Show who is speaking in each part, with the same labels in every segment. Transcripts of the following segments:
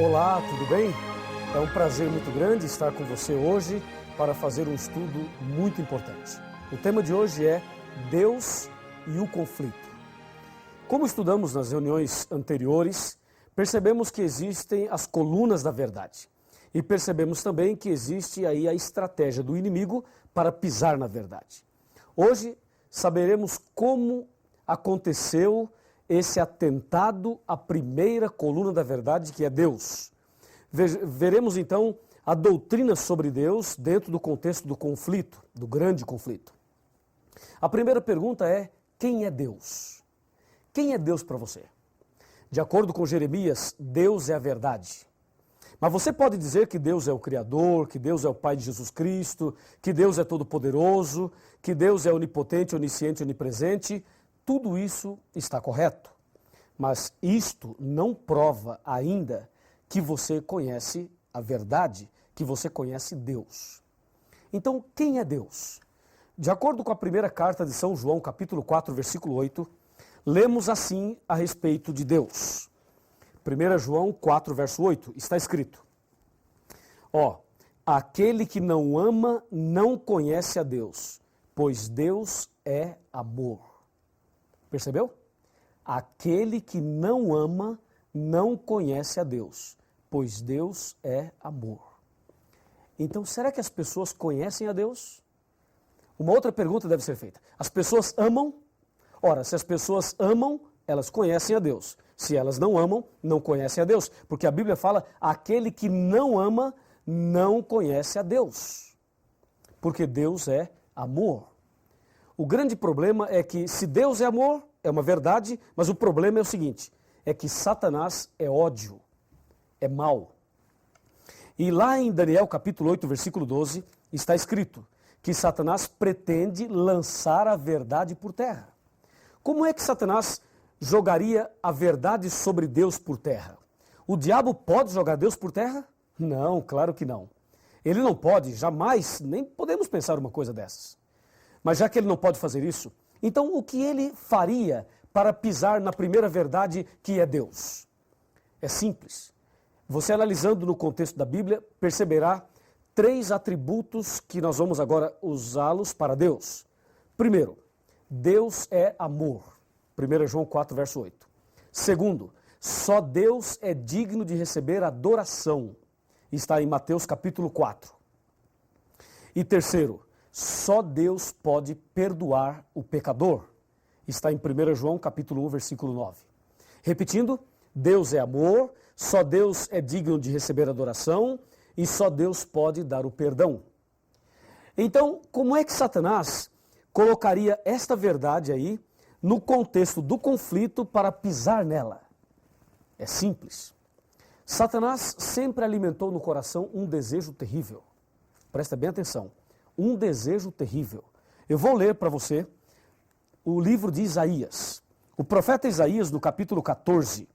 Speaker 1: Olá, tudo bem? É um prazer muito grande estar com você hoje para fazer um estudo muito importante. O tema de hoje é Deus e o conflito. Como estudamos nas reuniões anteriores, percebemos que existem as colunas da verdade. E percebemos também que existe aí a estratégia do inimigo para pisar na verdade. Hoje saberemos como aconteceu esse atentado à primeira coluna da verdade, que é Deus. Veremos então a doutrina sobre Deus dentro do contexto do conflito, do grande conflito. A primeira pergunta é: quem é Deus? Quem é Deus para você? De acordo com Jeremias, Deus é a verdade. Mas você pode dizer que Deus é o Criador, que Deus é o Pai de Jesus Cristo, que Deus é todo-poderoso, que Deus é onipotente, onisciente, onipresente. Tudo isso está correto. Mas isto não prova ainda que você conhece a verdade, que você conhece Deus. Então, quem é Deus? De acordo com a primeira carta de São João, capítulo 4, versículo 8, lemos assim a respeito de Deus. 1 João 4, verso 8, está escrito: aquele que não ama não conhece a Deus, pois Deus é amor. Percebeu? Aquele que não ama não conhece a Deus, pois Deus é amor. Então, será que as pessoas conhecem a Deus? Uma outra pergunta deve ser feita. As pessoas amam? Ora, se as pessoas amam, elas conhecem a Deus. Se elas não amam, não conhecem a Deus. Porque a Bíblia fala, aquele que não ama, não conhece a Deus. Porque Deus é amor. O grande problema é que, se Deus é amor, é uma verdade, mas o problema é o seguinte, é que Satanás é ódio, é mal. E lá em Daniel capítulo 8, versículo 12, está escrito que Satanás pretende lançar a verdade por terra. Como é que Satanás jogaria a verdade sobre Deus por terra? O diabo pode jogar Deus por terra? Não, claro que não. Ele não pode, jamais, nem podemos pensar uma coisa dessas. Mas já que ele não pode fazer isso, então o que ele faria para pisar na primeira verdade, que é Deus? É simples. Você, analisando no contexto da Bíblia, perceberá 3 atributos que nós vamos agora usá-los para Deus. Primeiro, Deus é amor. 1 João 4, verso 8. Segundo, só Deus é digno de receber adoração. Está em Mateus capítulo 4. E terceiro, só Deus pode perdoar o pecador. Está em 1 João capítulo 1, versículo 9. Repetindo, Deus é amor, só Deus é digno de receber adoração e só Deus pode dar o perdão. Então, como é que Satanás colocaria esta verdade aí no contexto do conflito para pisar nela? É simples. Satanás sempre alimentou no coração um desejo terrível. Presta bem atenção. Um desejo terrível. Eu vou ler para você o livro de Isaías. O profeta Isaías, no capítulo 14,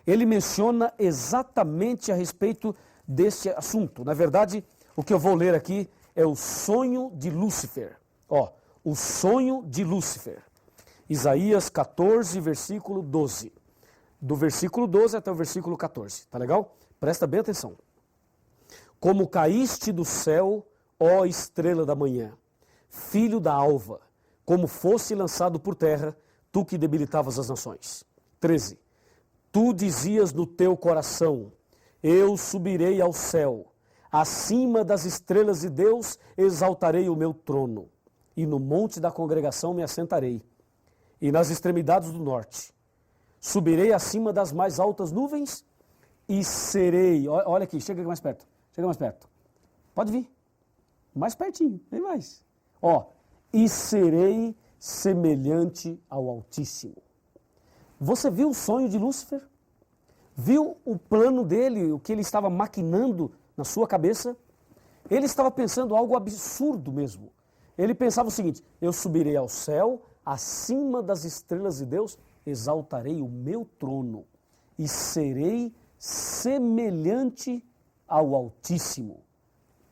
Speaker 1: ele menciona exatamente a respeito deste assunto. Na verdade, o que eu vou ler aqui é o sonho de Lúcifer. O sonho de Lúcifer. Isaías 14, versículo 12. Do versículo 12 até o versículo 14. Tá legal? Presta bem atenção. Como caíste do céu, ó estrela da manhã, filho da alva, como fosse lançado por terra, tu que debilitavas as nações. 13. Tu dizias no teu coração, eu subirei ao céu, acima das estrelas de Deus exaltarei o meu trono, e no monte da congregação me assentarei, e nas extremidades do norte. Subirei acima das mais altas nuvens e serei... Olha aqui, chega mais perto, chega mais perto. Pode vir. Mais pertinho, vem mais. E serei semelhante ao Altíssimo. Você viu o sonho de Lúcifer? Viu o plano dele, o que ele estava maquinando na sua cabeça? Ele estava pensando algo absurdo mesmo. Ele pensava o seguinte, eu subirei ao céu, acima das estrelas de Deus, exaltarei o meu trono e serei semelhante ao Altíssimo.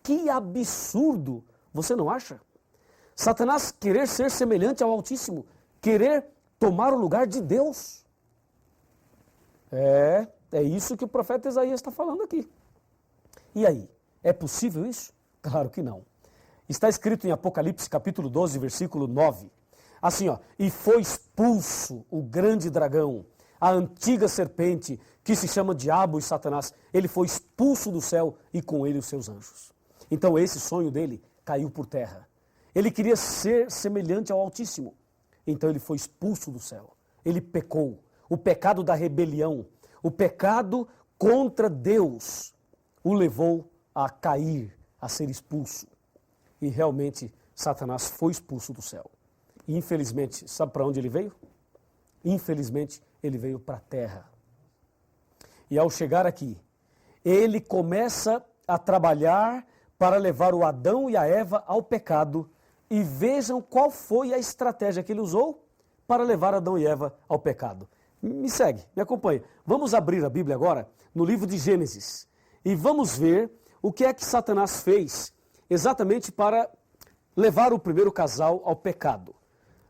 Speaker 1: Que absurdo, você não acha? Satanás querer ser semelhante ao Altíssimo, querer tomar o lugar de Deus. É isso que o profeta Isaías está falando aqui. E aí, é possível isso? Claro que não. Está escrito em Apocalipse capítulo 12, versículo 9. Assim, ó, e foi expulso o grande dragão, a antiga serpente, que se chama Diabo e Satanás. Ele foi expulso do céu e com ele os seus anjos. Então esse sonho dele caiu por terra. Ele queria ser semelhante ao Altíssimo. Então ele foi expulso do céu. Ele pecou. O pecado da rebelião, o pecado contra Deus, o levou a cair, a ser expulso. E realmente Satanás foi expulso do céu. E infelizmente, sabe para onde ele veio? Infelizmente, ele veio para a terra. E ao chegar aqui, ele começa a trabalhar para levar o Adão e a Eva ao pecado. E vejam qual foi a estratégia que ele usou para levar Adão e Eva ao pecado. Me segue, me acompanha. Vamos abrir a Bíblia agora no livro de Gênesis. E vamos ver o que é que Satanás fez exatamente para levar o primeiro casal ao pecado.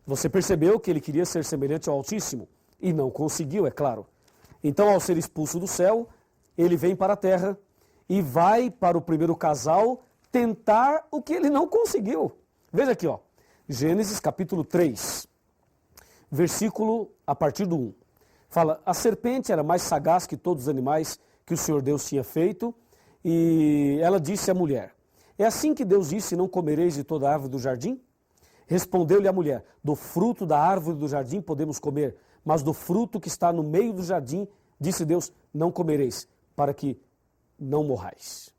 Speaker 1: Você percebeu que ele queria ser semelhante ao Altíssimo e não conseguiu, é claro. Então, ao ser expulso do céu, ele vem para a terra e vai para o primeiro casal tentar o que ele não conseguiu. Veja aqui, ó, Gênesis capítulo 3, versículo a partir do 1. Fala, a serpente era mais sagaz que todos os animais que o Senhor Deus tinha feito, e ela disse à mulher, é assim que Deus disse, não comereis de toda a árvore do jardim? Respondeu-lhe a mulher, do fruto da árvore do jardim podemos comer, mas do fruto que está no meio do jardim, disse Deus, não comereis, para que não morrais.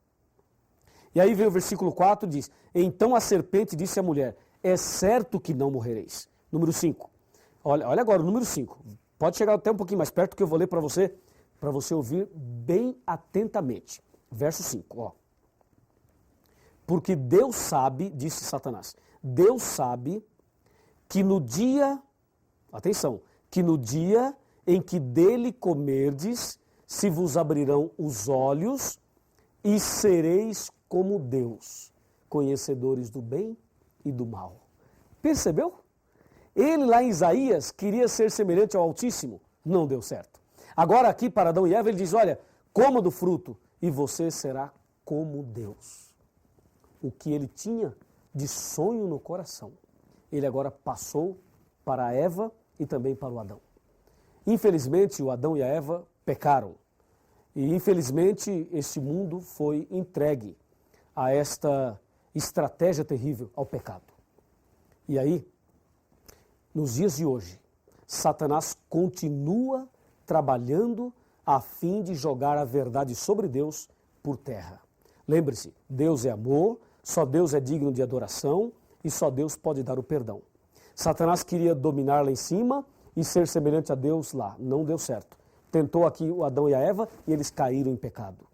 Speaker 1: E aí vem o versículo 4, diz, então a serpente disse à mulher, é certo que não morrereis. Número 5. Olha agora o número 5. Pode chegar até um pouquinho mais perto que eu vou ler para você ouvir bem atentamente. Verso 5, ó. Porque Deus sabe, disse Satanás, Deus sabe que no dia, atenção, que no dia em que dele comerdes, se vos abrirão os olhos e sereis como Deus, conhecedores do bem e do mal. Percebeu? Ele lá em Isaías queria ser semelhante ao Altíssimo, não deu certo. Agora aqui para Adão e Eva ele diz, olha, coma do fruto e você será como Deus. O que ele tinha de sonho no coração, ele agora passou para a Eva e também para o Adão. Infelizmente o Adão e a Eva pecaram e infelizmente esse mundo foi entregue a esta estratégia terrível, ao pecado. E aí, nos dias de hoje, Satanás continua trabalhando a fim de jogar a verdade sobre Deus por terra. Lembre-se, Deus é amor, só Deus é digno de adoração e só Deus pode dar o perdão. Satanás queria dominar lá em cima e ser semelhante a Deus lá, não deu certo. Tentou aqui o Adão e a Eva e eles caíram em pecado.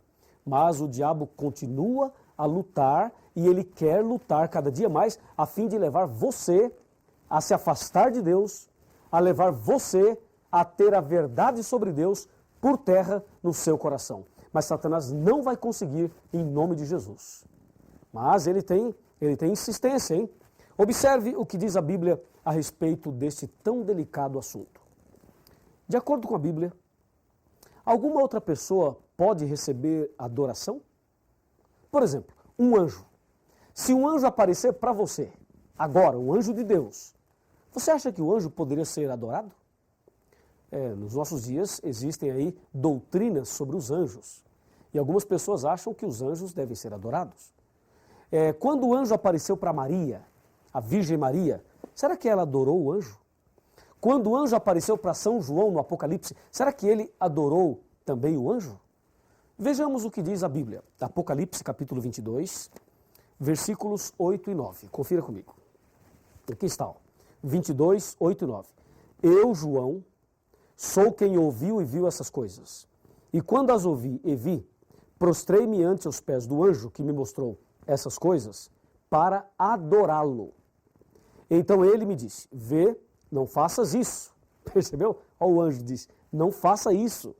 Speaker 1: Mas o diabo continua a lutar e ele quer lutar cada dia mais a fim de levar você a se afastar de Deus, a levar você a ter a verdade sobre Deus por terra no seu coração. Mas Satanás não vai conseguir em nome de Jesus. Mas ele tem insistência, hein? Observe o que diz a Bíblia a respeito deste tão delicado assunto. De acordo com a Bíblia, alguma outra pessoa pode receber adoração? Por exemplo, um anjo. Se um anjo aparecer para você, agora, um anjo de Deus, você acha que o anjo poderia ser adorado? Nos nossos dias existem aí doutrinas sobre os anjos. E algumas pessoas acham que os anjos devem ser adorados. Quando o anjo apareceu para Maria, a Virgem Maria, será que ela adorou o anjo? Quando o anjo apareceu para São João no Apocalipse, será que ele adorou também o anjo? Vejamos o que diz a Bíblia. Apocalipse capítulo 22, versículos 8 e 9. Confira comigo. Aqui está, ó. 22, 8 e 9. Eu, João, sou quem ouviu e viu essas coisas. E quando as ouvi e vi, prostrei-me ante os pés do anjo que me mostrou essas coisas para adorá-lo. Então ele me disse, vê, não faças isso. Percebeu? Olha o anjo disse, não faça isso.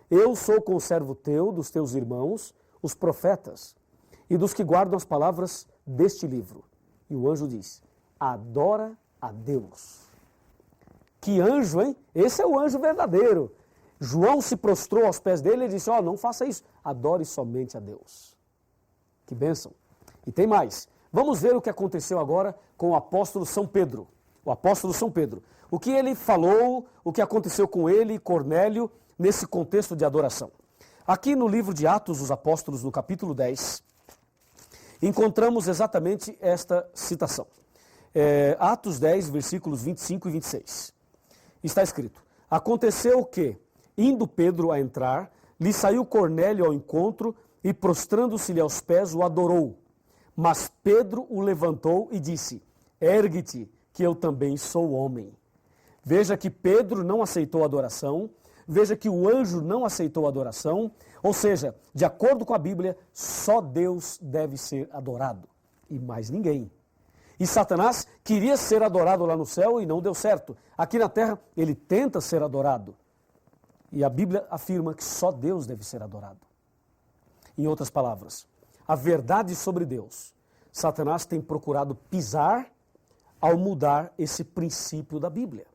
Speaker 1: Eu sou conservo teu, dos teus irmãos, os profetas, e dos que guardam as palavras deste livro. E o anjo diz, adora a Deus. Que anjo, hein? Esse é o anjo verdadeiro. João se prostrou aos pés dele e disse, não faça isso, adore somente a Deus. Que bênção. E tem mais. Vamos ver o que aconteceu agora com o apóstolo São Pedro. O apóstolo São Pedro. O que ele falou, o que aconteceu com ele e Cornélio nesse contexto de adoração. Aqui no livro de Atos dos Apóstolos, no capítulo 10, encontramos exatamente esta citação. Atos 10, versículos 25 e 26. Está escrito, aconteceu que, indo Pedro a entrar, lhe saiu Cornélio ao encontro e, prostrando-se-lhe aos pés, o adorou. Mas Pedro o levantou e disse, ergue-te, que eu também sou homem. Veja que Pedro não aceitou a adoração, veja que o anjo não aceitou a adoração, ou seja, de acordo com a Bíblia, só Deus deve ser adorado, e mais ninguém. E Satanás queria ser adorado lá no céu e não deu certo. Aqui na terra, ele tenta ser adorado. E a Bíblia afirma que só Deus deve ser adorado. Em outras palavras, a verdade sobre Deus, Satanás tem procurado pisar ao mudar esse princípio da Bíblia.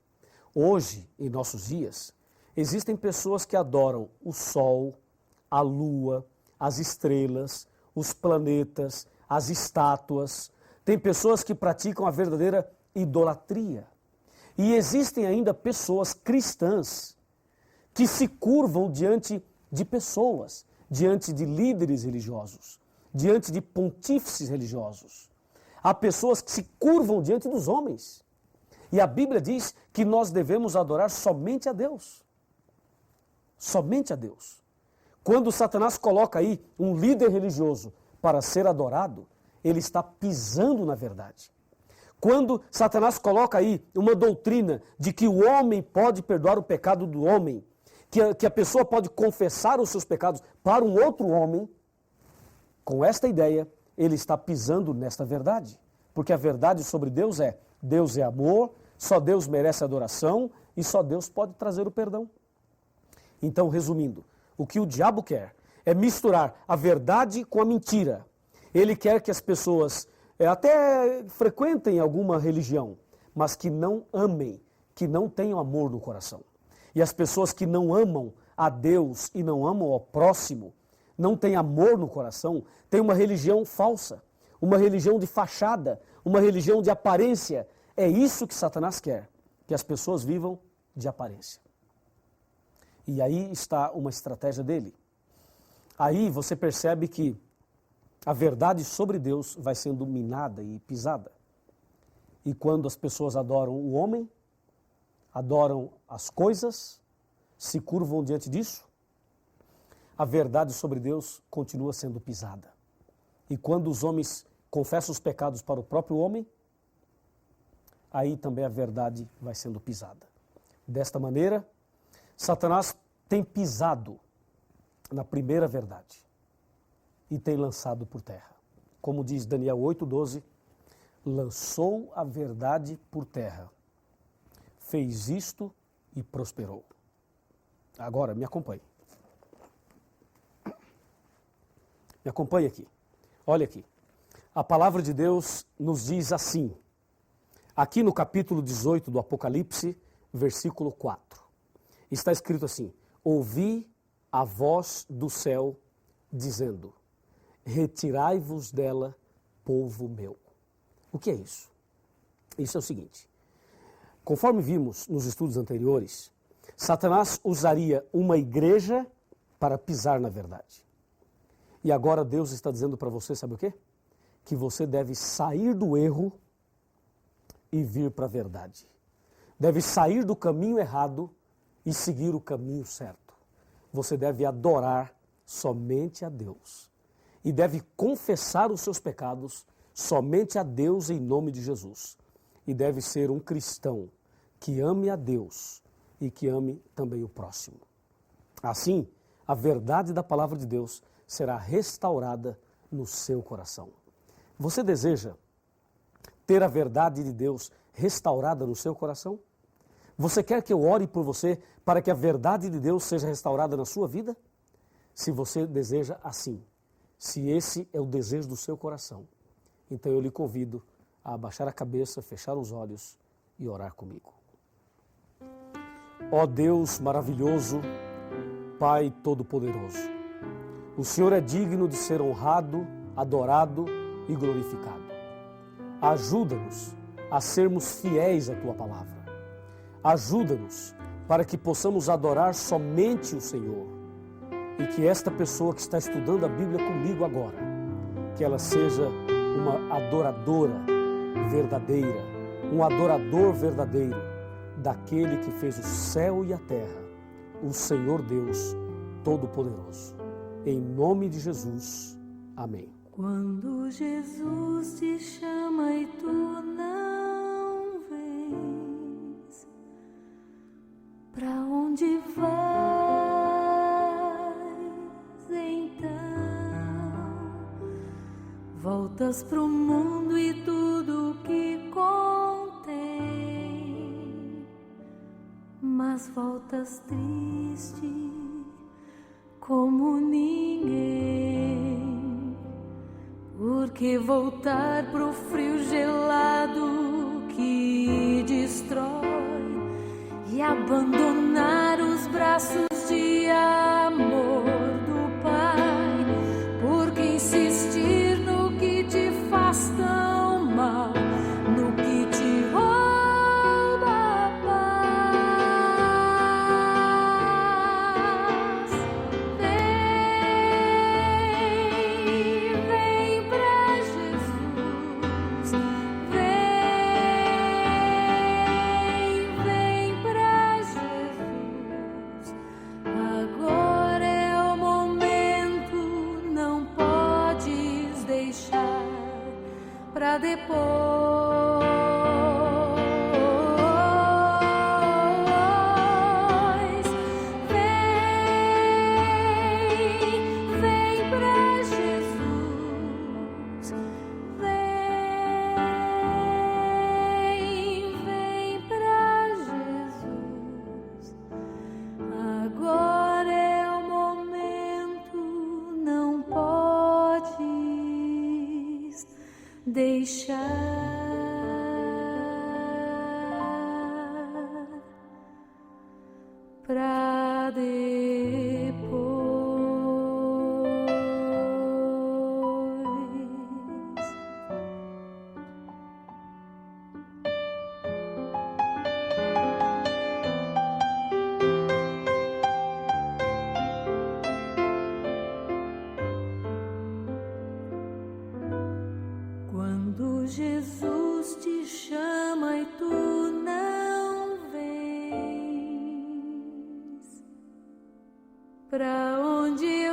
Speaker 1: Hoje, em nossos dias, existem pessoas que adoram o sol, a lua, as estrelas, os planetas, as estátuas. Tem pessoas que praticam a verdadeira idolatria. E existem ainda pessoas cristãs que se curvam diante de pessoas, diante de líderes religiosos, diante de pontífices religiosos. Há pessoas que se curvam diante dos homens. E a Bíblia diz que nós devemos adorar somente a Deus. Somente a Deus. Quando Satanás coloca aí um líder religioso para ser adorado, ele está pisando na verdade. Quando Satanás coloca aí uma doutrina de que o homem pode perdoar o pecado do homem, que a pessoa pode confessar os seus pecados para um outro homem, com esta ideia, ele está pisando nesta verdade. Porque a verdade sobre Deus é amor, só Deus merece adoração e só Deus pode trazer o perdão. Então, resumindo, o que o diabo quer é misturar a verdade com a mentira. Ele quer que as pessoas até frequentem alguma religião, mas que não amem, que não tenham amor no coração. E as pessoas que não amam a Deus e não amam ao próximo, não têm amor no coração, têm uma religião falsa, uma religião de fachada, uma religião de aparência. É isso que Satanás quer, que as pessoas vivam de aparência. E aí está uma estratégia dele. Aí você percebe que a verdade sobre Deus vai sendo minada e pisada. E quando as pessoas adoram o homem, adoram as coisas, se curvam diante disso, a verdade sobre Deus continua sendo pisada. E quando os homens confessam os pecados para o próprio homem, aí também a verdade vai sendo pisada. Desta maneira, Satanás tem pisado na primeira verdade e tem lançado por terra. Como diz Daniel 8,12, lançou a verdade por terra, fez isto e prosperou. Agora, me acompanhe. Me acompanhe aqui. Olha aqui. A palavra de Deus nos diz assim, aqui no capítulo 18 do Apocalipse, versículo 4. Está escrito assim, ouvi a voz do céu dizendo, retirai-vos dela, povo meu. O que é isso? Isso é o seguinte, conforme vimos nos estudos anteriores, Satanás usaria uma igreja para pisar na verdade. E agora Deus está dizendo para você, sabe o quê? Que você deve sair do erro e vir para a verdade. Deve sair do caminho errado e seguir o caminho certo. Você deve adorar somente a Deus. E deve confessar os seus pecados somente a Deus em nome de Jesus. E deve ser um cristão que ame a Deus e que ame também o próximo. Assim, a verdade da palavra de Deus será restaurada no seu coração. Você deseja ter a verdade de Deus restaurada no seu coração? Você quer que eu ore por você para que a verdade de Deus seja restaurada na sua vida? Se você deseja assim, se esse é o desejo do seu coração, então eu lhe convido a abaixar a cabeça, fechar os olhos e orar comigo. Ó Deus maravilhoso, Pai Todo-Poderoso. O Senhor é digno de ser honrado, adorado e glorificado. Ajuda-nos a sermos fiéis à Tua palavra. Ajuda-nos para que possamos adorar somente o Senhor e que esta pessoa que está estudando a Bíblia comigo agora, que ela seja uma adoradora verdadeira, um adorador verdadeiro daquele que fez o céu e a terra, o Senhor Deus Todo-Poderoso. Em nome de Jesus, amém.
Speaker 2: Quando Jesus te chama e tu não vens, pra onde vais então? Voltas pro mundo e tudo que contém, mas voltas triste como ninguém, porque voltar pro frio gelado que destrói e abandonar os braços de amor do Pai, porque insistir no que te faz tão mal, no que te rouba a paz. Vem pra Jesus, vem pra Jesus. Agora é o momento, não podes deixar pra depois. Vem pra Jesus, vem pra Jesus. Agora é o momento, não podes deixar pra depois. Quando Jesus te chama e tu não vens, pra onde